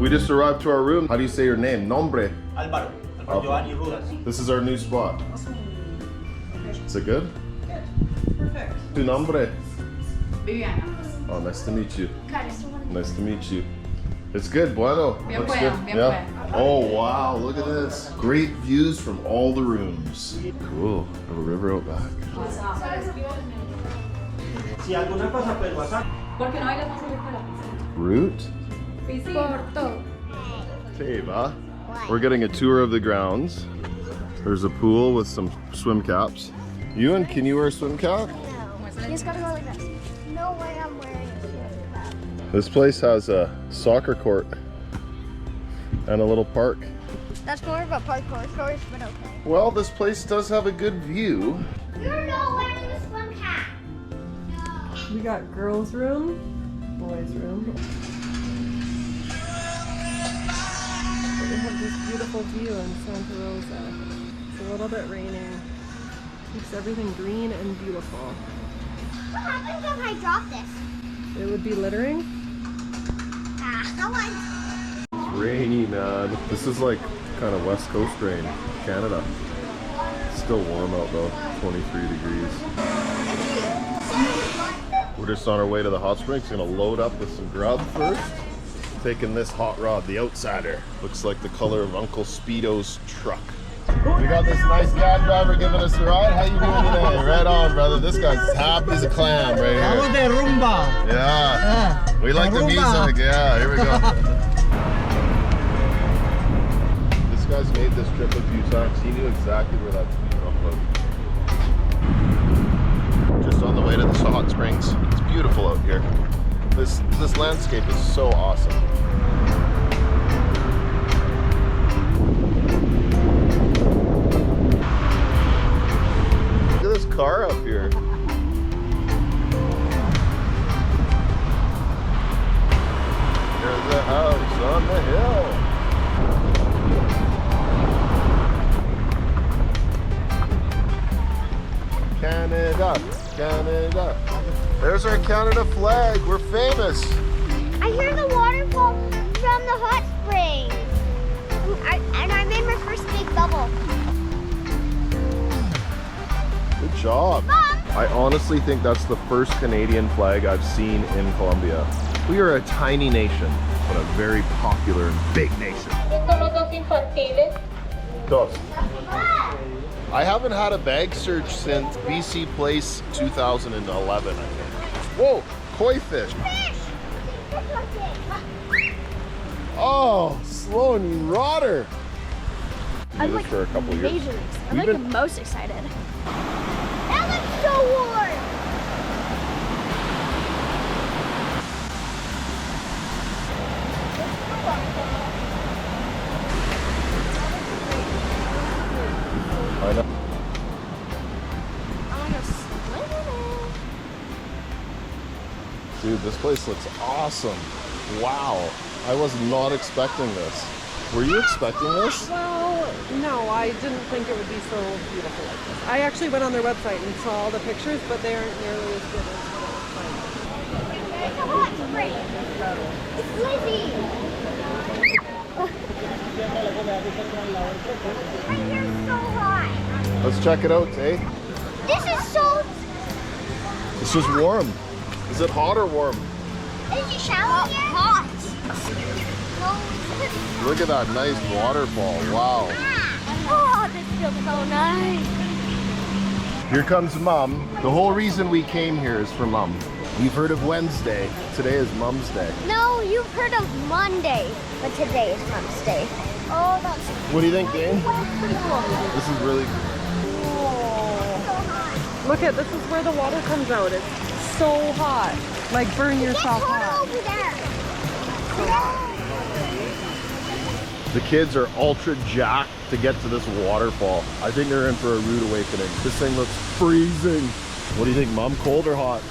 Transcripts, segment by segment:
We just arrived to our room. How do you say your name? Nombre. Álvaro. Álvaro Giovanni Rudas. This is our new spot. Is it good? Good. Perfect. Tu nombre? Viviana. Oh, nice to meet you. Cara, Nice to meet you. It's good, bueno. Bien Looks bueno, good. bien Yeah. Oh wow, look at this. Great views from all the rooms. Cool. Have a river out back. Si alguna cosa, pues WhatsApp. ¿Por qué no bailas más cerca de la piscina? Route. Porto. Okay, va. We're getting a tour of the grounds. There's a pool with some swim caps. Ewan, can you wear a swim cap? No. You just gotta go like this. No way I'm wearing a swim cap. This place has a soccer court and a little park. That's more of a parkour course, but okay. Well, this place does have a good view. You're not wearing a swim cap. We got girls' room, boys' room. We have this beautiful view in Santa Rosa. It's a little bit raining. Keeps everything green and beautiful. What happens if I drop this? It would be littering. Come on. It's rainy, man. This is like kind of West Coast rain, Canada. It's still warm out though, 23 degrees. We're just on our way to the hot springs. Gonna load up with some grub first. Taking this hot rod, the Outsider. Looks like the color of Uncle Speedo's truck. We got this nice cab driver giving us a ride. How you doing today? Right on, brother. This guy's happy as a clam right Vamos here. de rumba. Yeah. We like the Rumba. music. Yeah, here we go. This guy's made this trip a few times. He knew exactly where that speed bump was. Just on the way to the hot springs. It's beautiful out here. This landscape is so awesome. Look at this car up here. There's the house on the hill. Canada, Canada. There's our Canada flag. We're famous. I hear the waterfall from the hot springs. And I made my first big bubble. Good job. Mom! I honestly think that's the first Canadian flag I've seen in Colombia. We are a tiny nation, but a very popular and big nation. Dos. I haven't had a bag search since BC Place 2011, I think. Whoa, koi fish. Fish! Oh, Sloan, you rotter. I'm Do this like for a couple years. major. I'm like the most excited. That looks so warm. I know. I'm gonna swim in it. Dude, this place looks awesome. Wow, I was not expecting this. Were you expecting this? Well, no, I didn't think it would be so beautiful like this. I actually went on their website and saw all the pictures, but they aren't nearly as good as what It's a hot spring. It's Lizzie. My hair's so hot. Let's check it out, eh? This is so. It's just warm. Is it hot or warm? Did you shower yet? Hot. No. Look at that nice waterfall. Wow. Oh, this feels so nice. Here comes Mom. The whole reason we came here is for Mom. You've heard of Wednesday. Today is Mom's Day. No, you've heard of Monday, but today is Mom's Day. Oh, that's What do you think, Dane? pretty cool. This is really... Look at, this is where the water comes out. It's so hot. Like burn yourself Get hot. over there. The kids are ultra jacked to get to this waterfall. I think they're in for a rude awakening. This thing looks freezing. What do you think, Mom? Cold or hot?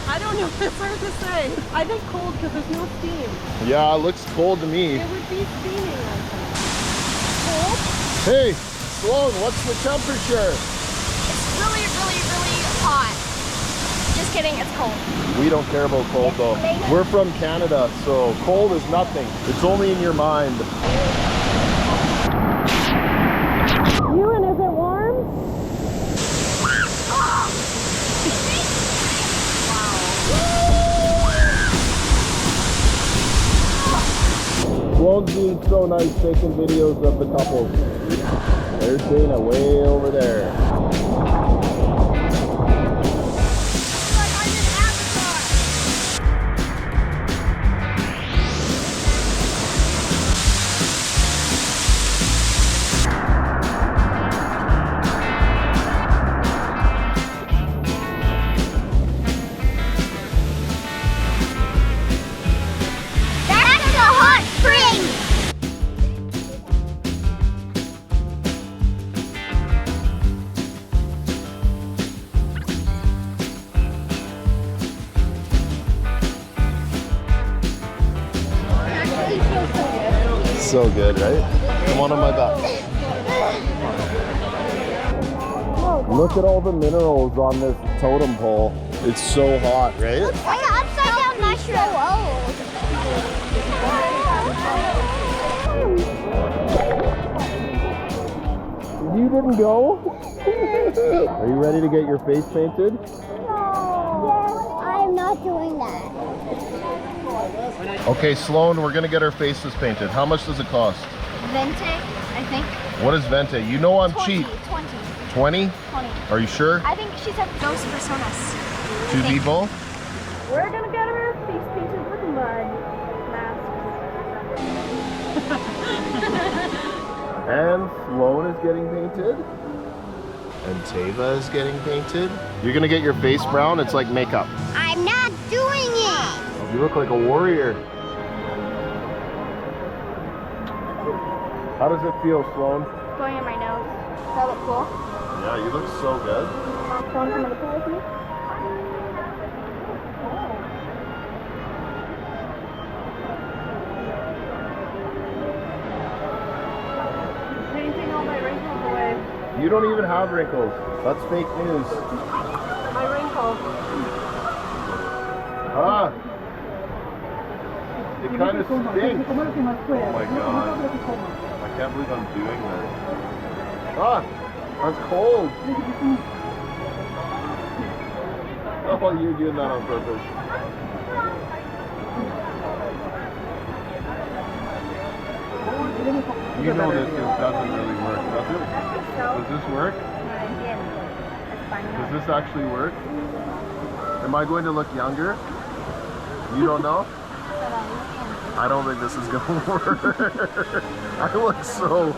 I don't know. It's hard to say. I think cold because there's no steam. Yeah, it looks cold to me. It would be steaming, I think. Cold? Hey, Sloan, what's the temperature? It's really, really, really hot. Just kidding, it's cold. We don't care about cold though. We're from Canada, so cold is nothing. It's only in your mind. Ewan, is it warm? Sloan's being so nice taking videos of the couples. There's Dana way over there. So good, right? Come on my back. Look at all the minerals on this totem pole. It's so hot, right? Like an upside down mushroom. You didn't go? Are you ready to get your face painted? No. I'm not doing that. Okay, Sloan, we're gonna get our faces painted. How much does it cost? Vente, I think. What is Vente? You know I'm 20, cheap. 20. 20? 20. Are you sure? I think she said those personas. 2 people? We're gonna get our face painted with mud masks. And Sloan is getting painted. And Tava is getting painted. You're gonna get your face brown? It's like makeup. I'm not doing it. You look like a warrior. How does it feel, Sloan? Going in my nose. Does that look cool? Yeah, you look so good. Want to come in the pool with me? Painting all my wrinkles away. You don't even have wrinkles. That's fake news. My wrinkles. Ah! It kind of stinks. Oh my god. I can't believe I'm doing this. Ah! That's cold. Oh, you're doing that on purpose. You know this doesn't really work, does it? Does this work? Does this actually work? Am I going to look younger? You don't know? I don't think this is gonna work. I look so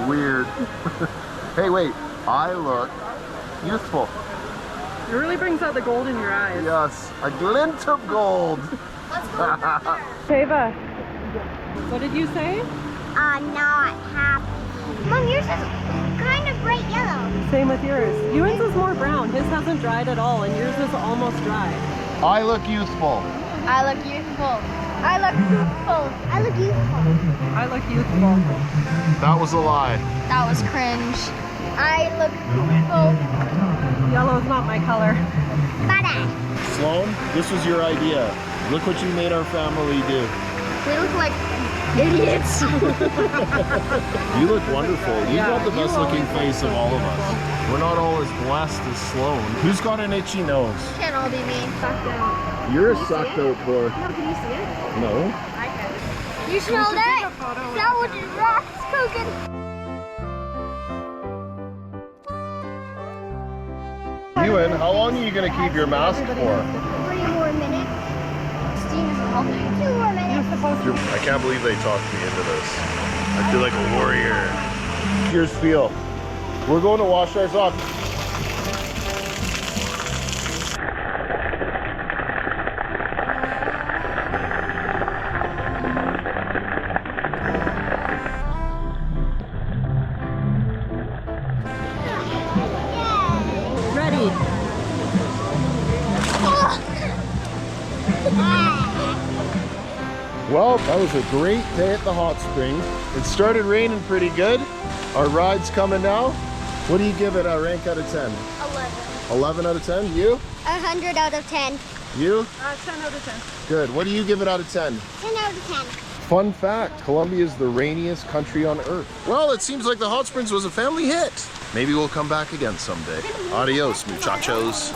weird. Hey, wait. I look youthful. It really brings out the gold in your eyes. Yes, a glint of gold. Tava, what did you say? I'm not happy. Mom, yours is kind of bright yellow. Same with yours. Ewan's is more brown. His hasn't dried at all, and yours is almost dry. I look youthful. I look youthful. I look youthful. I look youthful. I look youthful. That was a lie. That was cringe. I look youthful. Yellow is not my color. Badass. Sloan, this was your idea. Look what you made our family do. We look like idiots. You look wonderful. You've got the best looking face of all of us. We're not all as blessed as Sloan. Who's got an itchy nose? Can't all be me. Sucked out. You're a sucked out boy. No, can you see it? No. I can. You smell that? That was rocks cooking. Ewan, how long are you going to keep your mask for? 3 more minutes. Steam is helping. 2 more minutes. I can't believe they talked me into this. I feel like a warrior. Here's feel. We're going to wash ours off. Ready. Well, that was a great day at the hot springs. It started raining pretty good. Our ride's coming now. What do you give it a rank out of 10? 11. 11 out of 10? You? 100 out of 10. You? 10 out of 10. Good. What do you give it out of 10? 10 out of 10. Fun fact, Colombia is the rainiest country on earth. Well, it seems like the Hot Springs was a family hit. Maybe we'll come back again someday. Adios, muchachos.